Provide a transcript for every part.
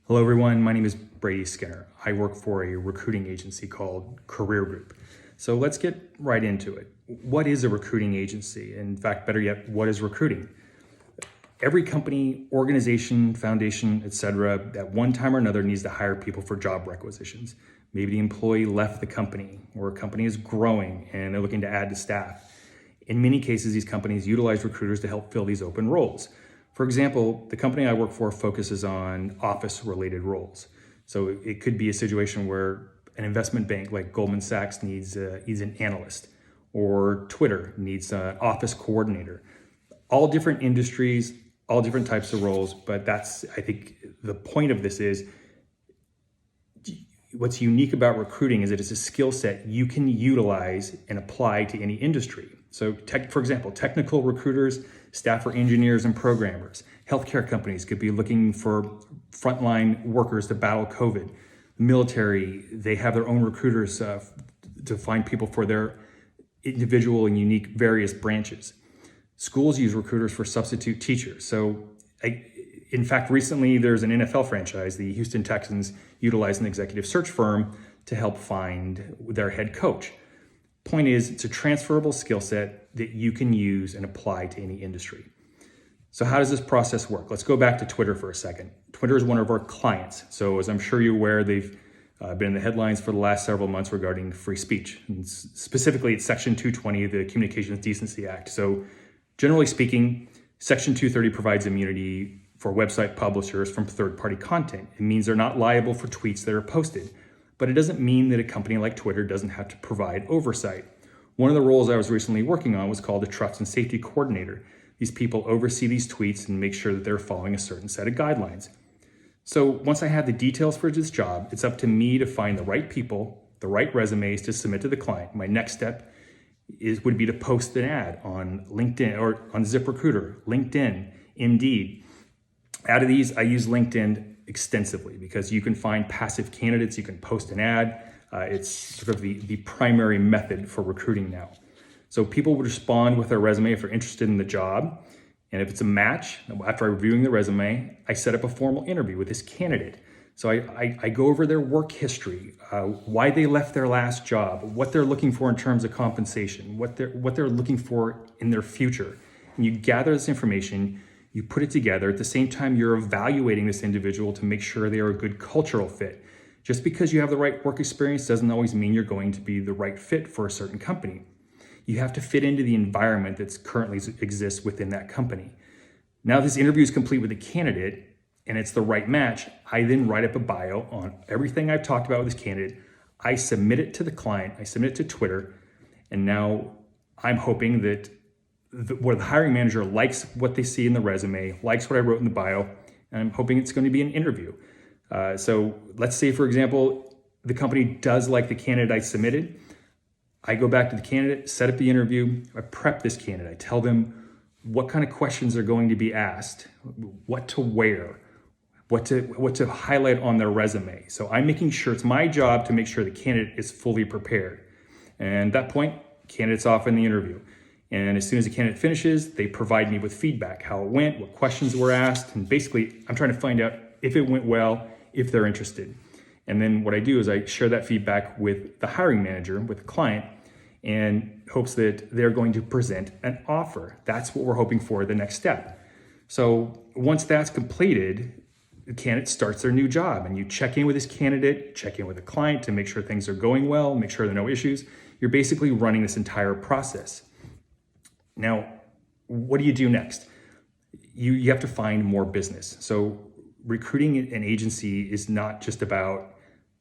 Hello everyone, my name is Brady Skinner. I work for a recruiting agency called Career Group. So let's get right into it. What is a recruiting agency? In fact, better yet, what is recruiting? Every company, organization, foundation, etc., at one time or another needs to hire people for job requisitions. Maybe the employee left the company, or a company is growing and they're looking to add to staff. In many cases, these companies utilize recruiters to help fill these open roles. For example, the company I work for focuses on office-related roles. So it could be a situation where an investment bank like Goldman Sachs needs an analyst, or Twitter needs an office coordinator. All different industries, all different types of roles, but I think the point of this is what's unique about recruiting is that it's a skill set you can utilize and apply to any industry. So for example, technical recruiters, staff for engineers and programmers. Healthcare companies could be looking for frontline workers to battle COVID. Military, they have their own recruiters to find people for their individual and unique various branches. Schools use recruiters for substitute teachers. In fact, recently there's an NFL franchise, the Houston Texans, utilized an executive search firm to help find their head coach. Point is, it's a transferable skill set that you can use and apply to any industry. So how does this process work? Let's go back to Twitter for a second. Twitter is one of our clients. So as I'm sure you're aware, they've been in the headlines for the last several months regarding free speech. And specifically, it's Section 220 of the Communications Decency Act. So generally speaking, Section 230 provides immunity for website publishers from third-party content. It means they're not liable for tweets that are posted. But it doesn't mean that a company like Twitter doesn't have to provide oversight. One of the roles I was recently working on was called a trust and safety coordinator. These people oversee these tweets and make sure that they're following a certain set of guidelines. So once I have the details for this job, it's up to me to find the right people, the right resumes to submit to the client. My next step would be to post an ad on LinkedIn or on ZipRecruiter, LinkedIn, Indeed. Out of these, I use LinkedIn extensively because you can find passive candidates, you can post an ad. It's sort of the primary method for recruiting now. So people would respond with their resume if they're interested in the job. And if it's a match, after reviewing the resume, I set up a formal interview with this candidate. So I go over their work history, why they left their last job, what they're looking for in terms of compensation, what they're looking for in their future. And you gather this information, you put it together. At the same time, you're evaluating this individual to make sure they are a good cultural fit. Just because you have the right work experience doesn't always mean you're going to be the right fit for a certain company. You have to fit into the environment that currently exists within that company. Now this interview is complete with the candidate and it's the right match. I then write up a bio on everything I've talked about with this candidate. I submit it to the client, I submit it to Twitter, and now I'm hoping that where the hiring manager likes what they see in the resume, likes what I wrote in the bio, and I'm hoping it's going to be an interview. So let's say, for example, the company does like the candidate I submitted. I go back to the candidate, set up the interview, I prep this candidate. I tell them what kind of questions are going to be asked, what to wear, what to highlight on their resume. So I'm making sure it's my job to make sure the candidate is fully prepared. And at that point, candidate's off in the interview. And as soon as the candidate finishes, they provide me with feedback, how it went, what questions were asked. And basically, I'm trying to find out if it went well, if they're interested. And then what I do is I share that feedback with the hiring manager, with the client, in hopes that they're going to present an offer. That's what we're hoping for the next step. So once that's completed, the candidate starts their new job and you check in with this candidate, check in with the client to make sure things are going well, make sure there are no issues. You're basically running this entire process. Now, what do you do next? You have to find more business. So recruiting an agency is not just about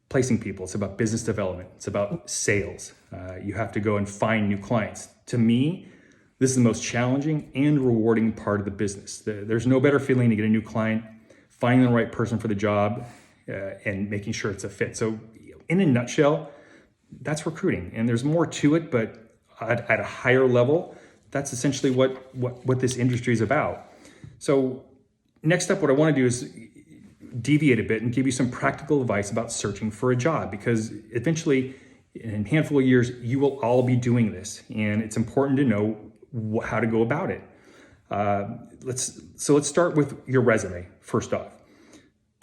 placing people. It's about business development. It's about sales. You have to go and find new clients. To me, this is the most challenging and rewarding part of the business. There's no better feeling to get a new client, finding the right person for the job, and making sure it's a fit. So in a nutshell, that's recruiting. And there's more to it, but at a higher level, that's essentially what this industry is about. So next up, what I want to do is deviate a bit and give you some practical advice about searching for a job, because eventually in a handful of years, you will all be doing this. And it's important to know how to go about it. Let's start with your resume first off.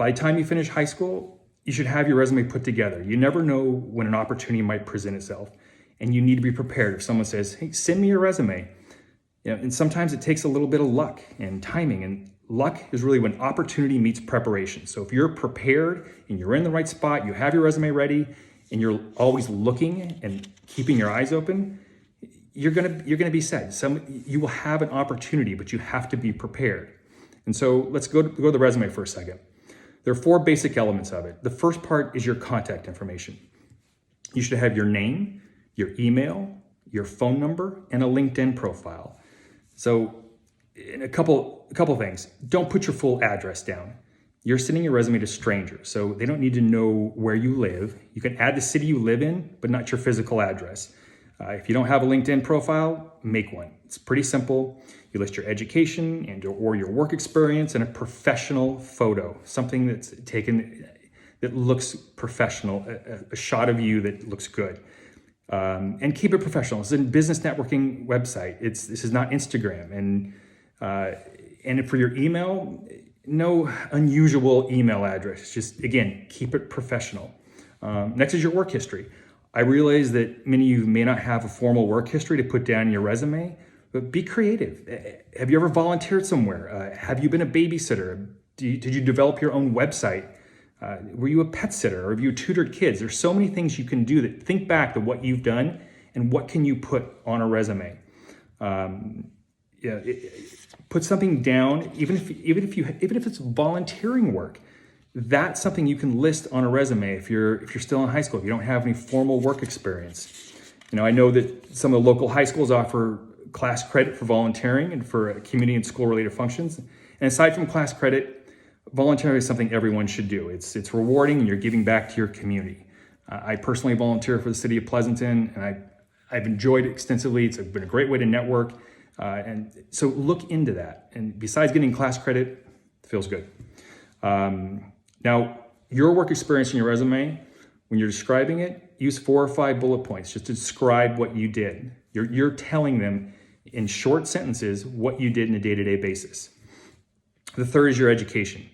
By the time you finish high school, you should have your resume put together. You never know when an opportunity might present itself, and you need to be prepared. If someone says, hey, send me your resume, and sometimes it takes a little bit of luck and timing, and luck is really when opportunity meets preparation. So if you're prepared and you're in the right spot, you have your resume ready, and you're always looking and keeping your eyes open, you're gonna be set. You will have an opportunity, but you have to be prepared. And so let's go to the resume for a second. There are 4 basic elements of it. The first part is your contact information. You should have your name, your email, your phone number, and a LinkedIn profile. So a couple things. Don't put your full address down. You're sending your resume to strangers, so they don't need to know where you live. You can add the city you live in, but not your physical address. If you don't have a LinkedIn profile, make one. It's pretty simple. You list your education or your work experience and a professional photo, something that's taken that looks professional, a shot of you that looks good. And keep it professional. It's a business networking website. This is not Instagram. And for your email, no unusual email address. Just, again, keep it professional. Next is your work history. I realize that many of you may not have a formal work history to put down in your resume, but be creative. Have you ever volunteered somewhere? Have you been a babysitter? Did you develop your own website? Were you a pet sitter, or have you tutored kids? There's so many things you can do that think back to what you've done and what can you put on a resume. Put something down, even if it's volunteering work. That's something you can list on a resume if you're still in high school, if you don't have any formal work experience. I know that some of the local high schools offer class credit for volunteering and for community and school related functions. And aside from class credit, volunteering is something everyone should do. It's rewarding, and you're giving back to your community. I personally volunteer for the city of Pleasanton, and I've enjoyed it extensively. It's been a great way to network. And so look into that. And besides getting class credit, it feels good. Now, your work experience in your resume, when you're describing it, use 4 or 5 bullet points just to describe what you did. You're telling them in short sentences what you did on a day-to-day basis. The third is your education.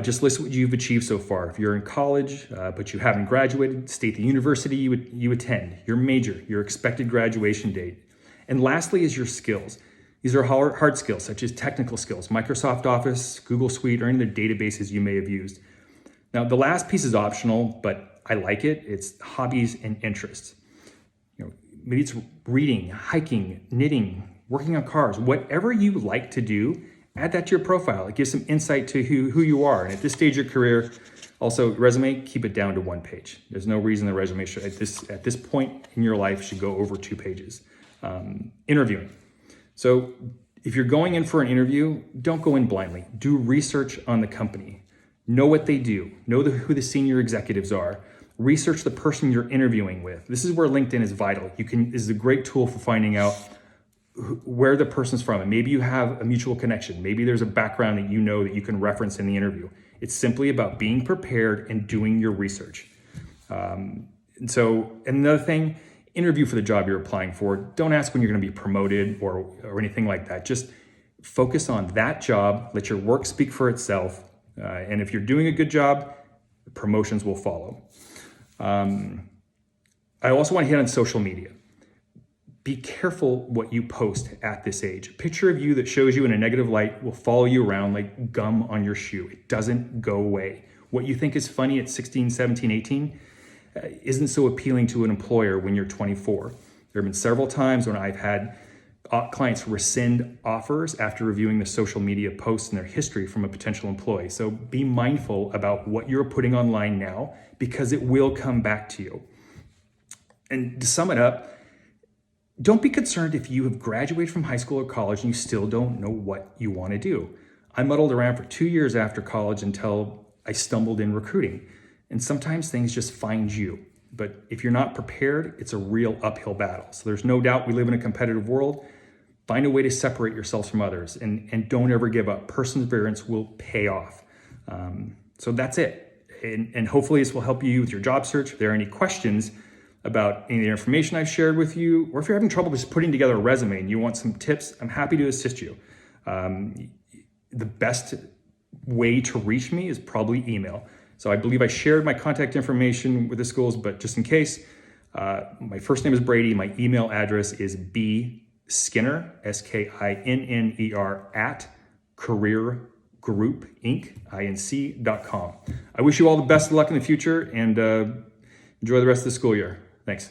Just list what you've achieved so far. If you're in college, but you haven't graduated, state the university you attend, your major, your expected graduation date. And lastly is your skills. These are hard skills, such as technical skills, Microsoft Office, Google Suite, or any of the databases you may have used. Now, the last piece is optional, but I like it. It's hobbies and interests. Maybe it's reading, hiking, knitting, working on cars, whatever you like to do. Add that to your profile. It gives some insight to who you are. And at this stage of your career, also resume, keep it down to 1 page. There's no reason the resume should, at this point in your life, should go over 2 pages. Interviewing. So if you're going in for an interview, don't go in blindly. Do research on the company. Know what they do. Know who the senior executives are. Research the person you're interviewing with. This is where LinkedIn is vital. This is a great tool for finding out where the person's from. And maybe you have a mutual connection. Maybe there's a background that you know that you can reference in the interview. It's simply about being prepared and doing your research. And another thing, interview for the job you're applying for. Don't ask when you're going to be promoted or anything like that. Just focus on that job. Let your work speak for itself. And if you're doing a good job, promotions will follow. I also want to hit on social media. Be careful what you post at this age. A picture of you that shows you in a negative light will follow you around like gum on your shoe. It doesn't go away. What you think is funny at 16, 17, 18 isn't so appealing to an employer when you're 24. There have been several times when I've had clients rescind offers after reviewing the social media posts and their history from a potential employee. So be mindful about what you're putting online now, because it will come back to you. And to sum it up, don't be concerned if you have graduated from high school or college and you still don't know what you want to do. I muddled around for 2 years after college until I stumbled in recruiting. And sometimes things just find you. But if you're not prepared, it's a real uphill battle. So there's no doubt we live in a competitive world. Find a way to separate yourselves from others, and don't ever give up. Perseverance will pay off. So that's it. And hopefully this will help you with your job search. If there are any questions about any of the information I've shared with you, or if you're having trouble just putting together a resume and you want some tips, I'm happy to assist you. The best way to reach me is probably email. So I believe I shared my contact information with the schools, but just in case, my first name is Brady. My email address is bskinner, SKINNER, at careergroupinc.com. I wish you all the best of luck in the future and enjoy the rest of the school year. Thanks.